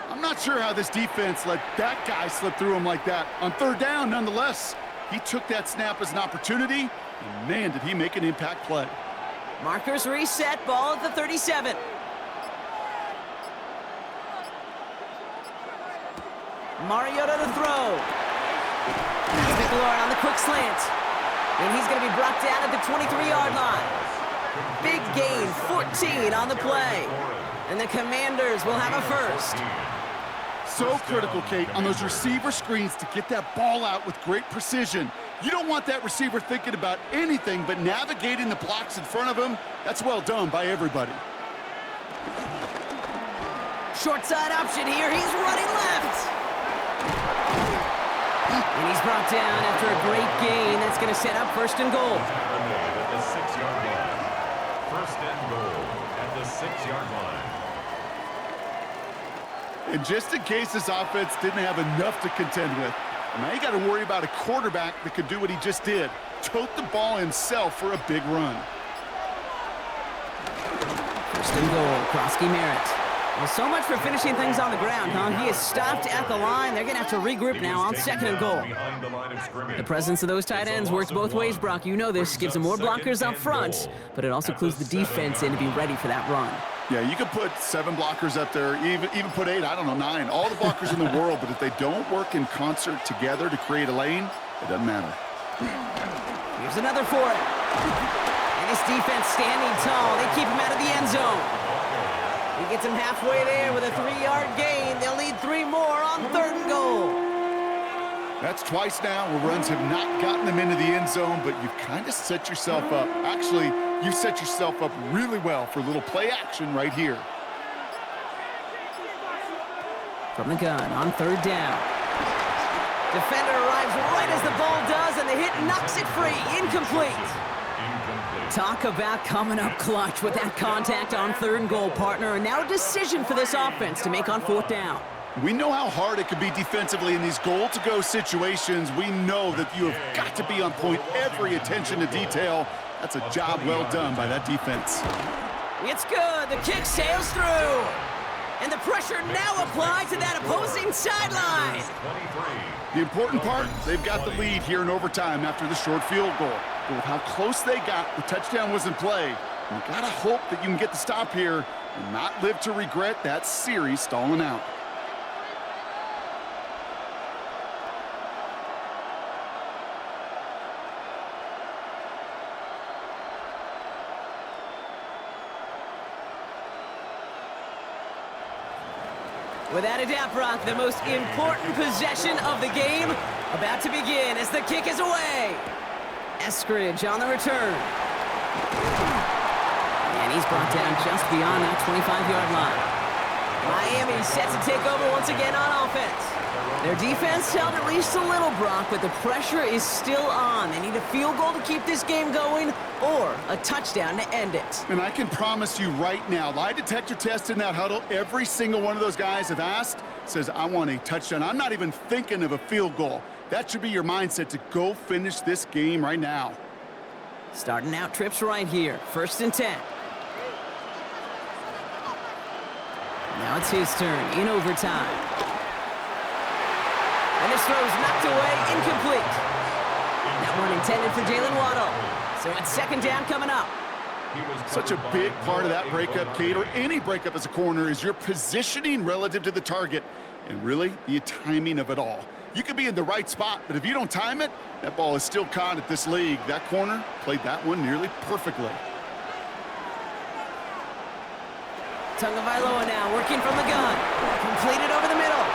I'm not sure how this defense let that guy slip through him like that. On 3rd down, nonetheless, he took that snap as an opportunity, and man, did he make an impact play. Markers reset, ball at the 37. Mariota to throw. That's McLaurin on the quick slant. And he's going to be brought down at the 23-yard line. Big gain, 14 on the play. And the Commanders will have a first. So critical, Kate, on those receiver screens to get that ball out with great precision. You don't want that receiver thinking about anything but navigating the blocks in front of him. That's well done by everybody. Short side option here. He's running left. And he's brought down after a great gain. That's going to set up 1st and goal. At the 6-yard line. 1st and goal at the 6-yard line. And just in case this offense didn't have enough to contend with, now you got to worry about a quarterback that could do what he just did. Tote the ball himself for a big run. 1st and goal, Merritt. Well, so much for finishing things on the ground, huh? He is stopped at the line. They're going to have to regroup now on 2nd and goal. The presence of those tight ends works both ways, Brock. You know this. Gives them more blockers up front, but it also clues the defense in to be ready for that run. Yeah, you could put 7 blockers up there, even put 8, I don't know, 9. All the blockers in the world, but if they don't work in concert together to create a lane, it doesn't matter. Here's another for it. And this defense standing tall. They keep him out of the end zone. He gets him halfway there with a 3-yard gain. They'll need 3 more on 3rd and goal. That's twice now where runs have not gotten them into the end zone, but you've kind of set yourself up. Actually, you've set yourself up really well for a little play action right here. From the gun on 3rd down. Defender arrives right as the ball does, and the hit knocks it free. Incomplete. Talk about coming up clutch with that contact on 3rd and goal, partner. And now a decision for this offense to make on 4th down. We know how hard it can be defensively in these goal-to-go situations. We know that you have got to be on point, every attention to detail. That's a job well done by that defense. It's good. The kick sails through. And the pressure now applied to that opposing sideline. The important part, they've got the lead here in overtime after the short field goal. But with how close they got, the touchdown was in play. You gotta hope that you can get the stop here and not live to regret that series stalling out. Without a doubt, Brock, the most important possession of the game about to begin as the kick is away. Eskridge on the return. And he's brought down just beyond that 25-yard line. Miami set to take over once again on offense. Their defense held at least a little, Brock, but the pressure is still on. They need a field goal to keep this game going or a touchdown to end it. And I can promise you right now, lie detector test in that huddle, every single one of those guys have asked says, I want a touchdown. I'm not even thinking of a field goal. That should be your mindset to go finish this game right now. Starting out trips right here. 1st and 10. Now it's his turn in overtime. And this throw's knocked away, incomplete. That one intended for Jalen Waddle. So it's 2nd down coming up. Such a big part of that breakup, Kate, or any breakup as a corner, is your positioning relative to the target and really the timing of it all. You could be in the right spot, but if you don't time it, that ball is still caught at this league. That corner played that one nearly perfectly. Tagovailoa now working from the gun. Completed over the middle.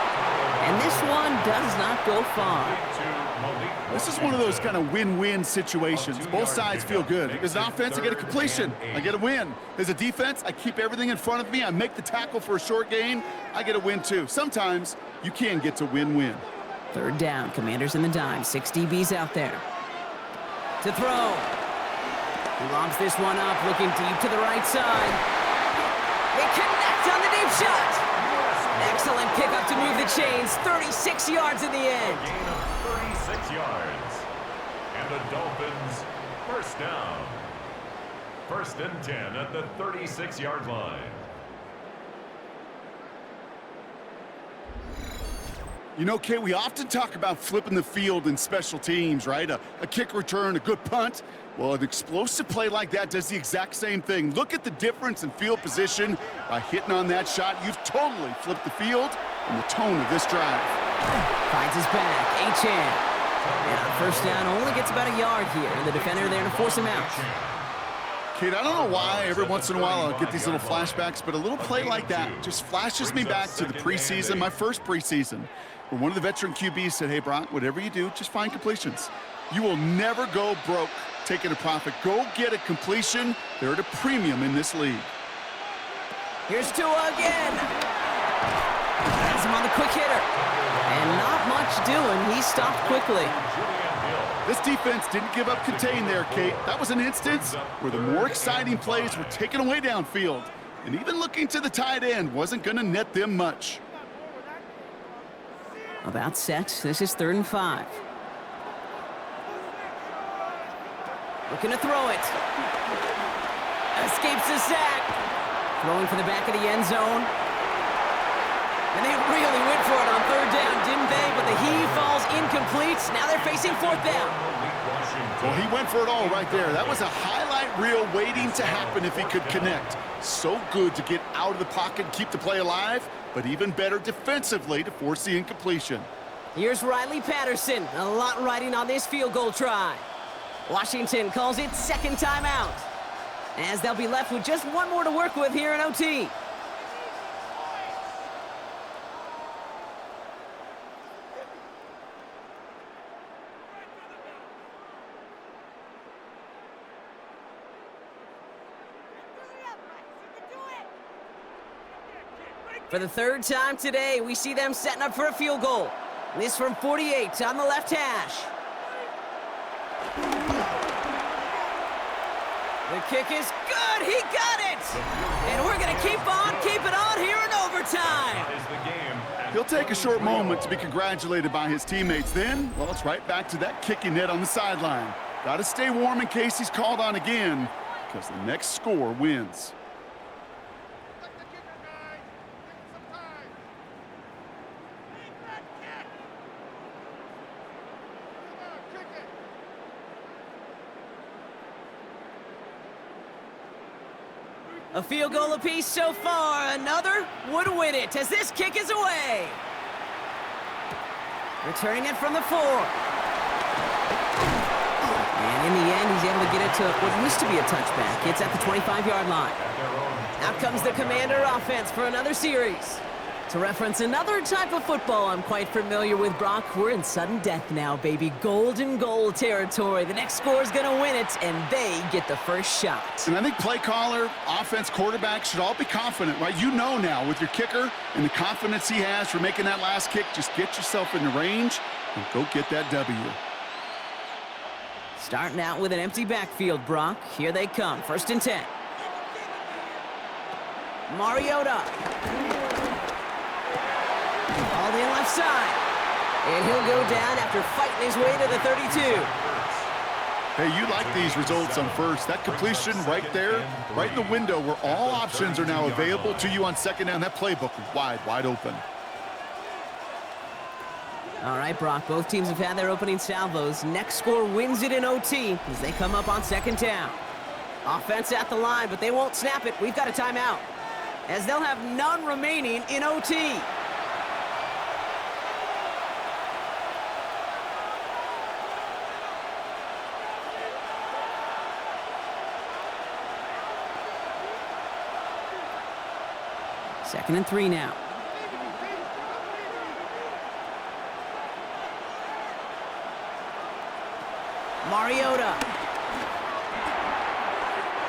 And this one does not go far. This is one of those kind of win-win situations. Both sides feel good. As an offense, I get a completion. I get a win. As a defense, I keep everything in front of me. I make the tackle for a short gain. I get a win, too. Sometimes you can get to win-win. 3rd down. Commanders in the dime. 6 DBs out there. To throw. He lobs this one up, looking deep to the right side. They connect on the deep shot. Excellent pickup to move the chains. 36 yards in the end. Gain of 36 yards. And the Dolphins, 1st down. 1st and 10 at the 36-yard line. You know, Kate, we often talk about flipping the field in special teams, right? A kick return, a good punt. Well, an explosive play like that does the exact same thing. Look at the difference in field position. By hitting on that shot, you've totally flipped the field and the tone of this drive. Finds his back, Achane. And on 1st down, only gets about a yard here. And the defender there to force him out. Kate, I don't know why every once in a while I'll get these little flashbacks, but a little play like that just flashes me back to the preseason, my first preseason, where one of the veteran QBs said, hey, Brock, whatever you do, just find completions. You will never go broke taking a profit. Go get a completion. They're at a premium in this league. Here's Tua again. Has him on the quick hitter. And not much doing. He stopped quickly. This defense didn't give up contain there, Kate. That was an instance where the more exciting plays were taken away downfield. And even looking to the tight end wasn't going to net them much. About set. This is 3rd and 5. Looking to throw it. Escapes the sack. Throwing for the back of the end zone. And they really went for it on 3rd down, didn't they? But the heave falls incomplete. Now they're facing 4th down. Well, he went for it all right there. That was a highlight reel waiting to happen if he could connect. So good to get out of the pocket and keep the play alive, but even better defensively to force the incompletion. Here's Riley Patterson. A lot riding on this field goal try. Washington calls it 2nd timeout, as they'll be left with just one more to work with here in OT. For the 3rd time today, we see them setting up for a field goal. This from 48 on the left hash. The kick is good. He got it. And we're going to keep it on here in overtime. He'll take a short moment to be congratulated by his teammates. Then, well, it's right back to that kicking net on the sideline. Got to stay warm in case he's called on again, because the next score wins. A field goal apiece so far. Another would win it as this kick is away. Returning it from the 4. And in the end, he's able to get it to what used to be a touchback. It's at the 25-yard line. Out comes the Commander offense for another series. To reference another type of football I'm quite familiar with, Brock, we're in sudden death now, baby. Golden goal territory. The next score is going to win it, and they get the first shot. And I think play caller, offense, quarterback should all be confident, right? You know now with your kicker and the confidence he has for making that last kick, just get yourself in the range and go get that W. Starting out with an empty backfield, Brock. Here they come. 1st and 10. Mariota. All in left side. And he'll go down after fighting his way to the 32. Hey, you like these results on first. That completion right there, right in the window where all options are now available to you on 2nd down. That playbook is wide open. All right, Brock, both teams have had their opening salvos. Next score wins it in OT as they come up on 2nd down. Offense at the line, but they won't snap it. We've got a timeout, as they'll have none remaining in OT. Second and 3 now. Mariota.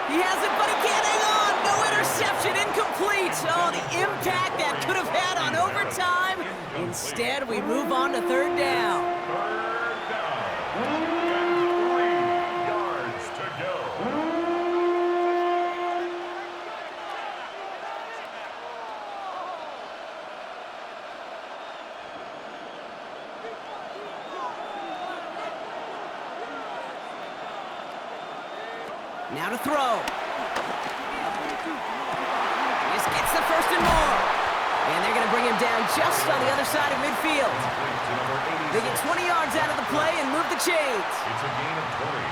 He has it, but he can't hang on. No interception, incomplete. Oh, the impact that could have had on overtime. Instead, we move on to 3rd down. And 3 yards to go. Now to throw. This gets the 1st and more. And they're going to bring him down just on the other side of midfield. They get 20 yards out of the play and move the chains. It's a gain of 20.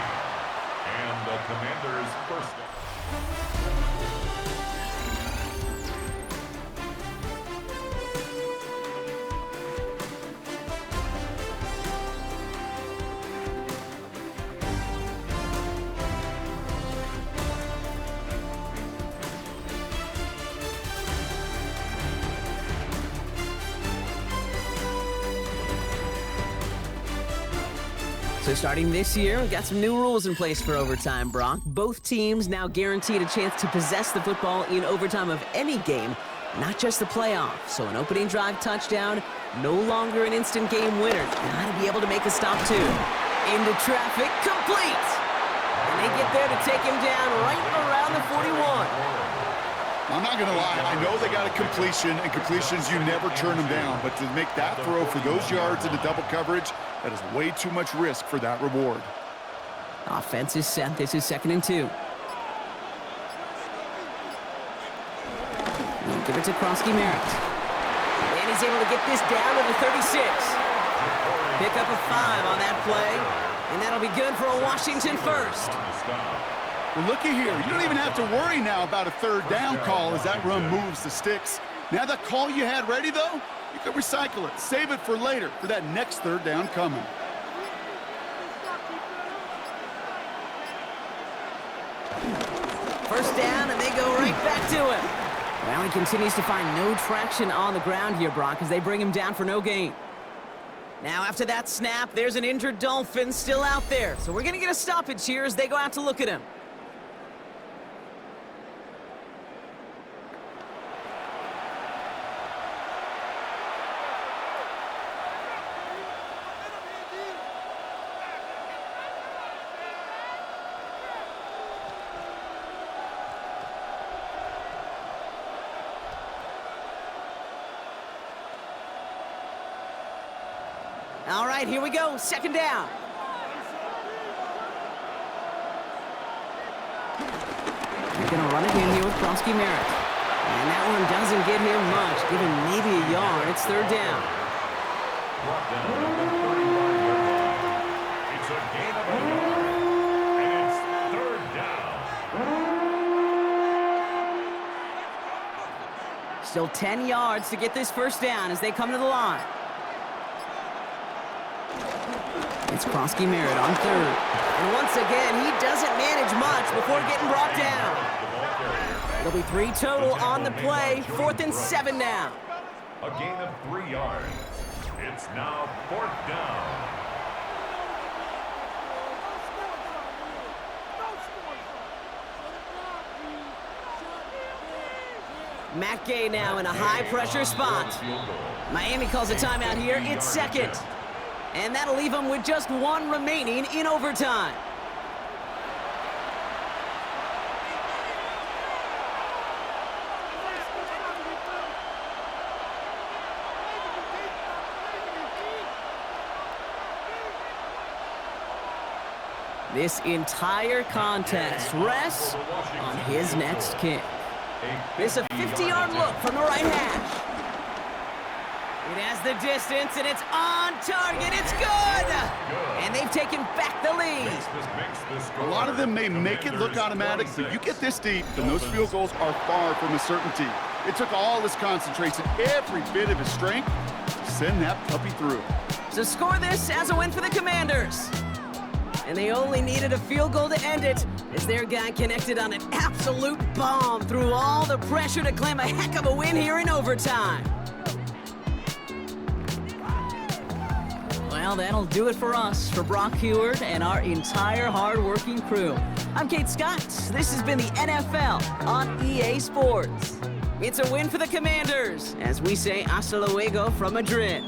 And the Commanders' first down. So starting this year, we've got some new rules in place for overtime, Brock. Both teams now guaranteed a chance to possess the football in overtime of any game, not just the playoff. So an opening drive touchdown, no longer an instant game winner. Got to be able to make a stop too. Into traffic, complete. And they get there to take him down right around the 41. I'm not going to lie. I know they got a completion, and completions, you never turn them down. But to make that throw for those yards into double coverage, that is way too much risk for that reward. Offense is set. This is 2nd and 2. We'll give it to Krosky-Merritt. And he's able to get this down to the 36. Pick up a 5 on that play. And that'll be good for a Washington first. Well, looky here. You don't even have to worry now about a 3rd down call as that run moves the sticks. Now that call you had ready, though, you can recycle it. Save it for later for that next 3rd down coming. First down, and they go right back to him. Well, he continues to find no traction on the ground here, Brock, as they bring him down for no gain. Now, after that snap, there's an injured Dolphin still out there. So we're going to get a stoppage here as they go out to look at him. right, here we go. Second down. They're going to run it in here with Kronsky Merritt. And that one doesn't get him much. Give him maybe a yard. It's third down. Brought down at the 35-yard line. It's a gain of a yard. And it's third down. Still 10 yards to get this first down as they come to the line. It's Kronsky Merritt on third. And once again, he doesn't manage much before getting brought down. It'll be 3 total on the play. 4th and 7 now. A gain of 3 yards. It's now 4th down. Matt Gay now in a high-pressure spot. Miami calls a timeout here. It's second. And that'll leave them with just 1 remaining in overtime. This entire contest rests on his next kick. This a 50-yard look from the right hash. It has the distance, and it's on target. It's good! And they've taken back the lead. A lot of them may make it look automatic, but you get this deep, and those field goals are far from a certainty. It took all his concentration, every bit of his strength, to send that puppy through. So score this as a win for the Commanders. And they only needed a field goal to end it as their guy connected on an absolute bomb through all the pressure to claim a heck of a win here in overtime. Well, that'll do it for us, for Brock Heward and our entire hard-working crew. I'm Kate Scott. This has been the NFL on EA Sports. It's a win for the Commanders, as we say hasta luego from Madrid.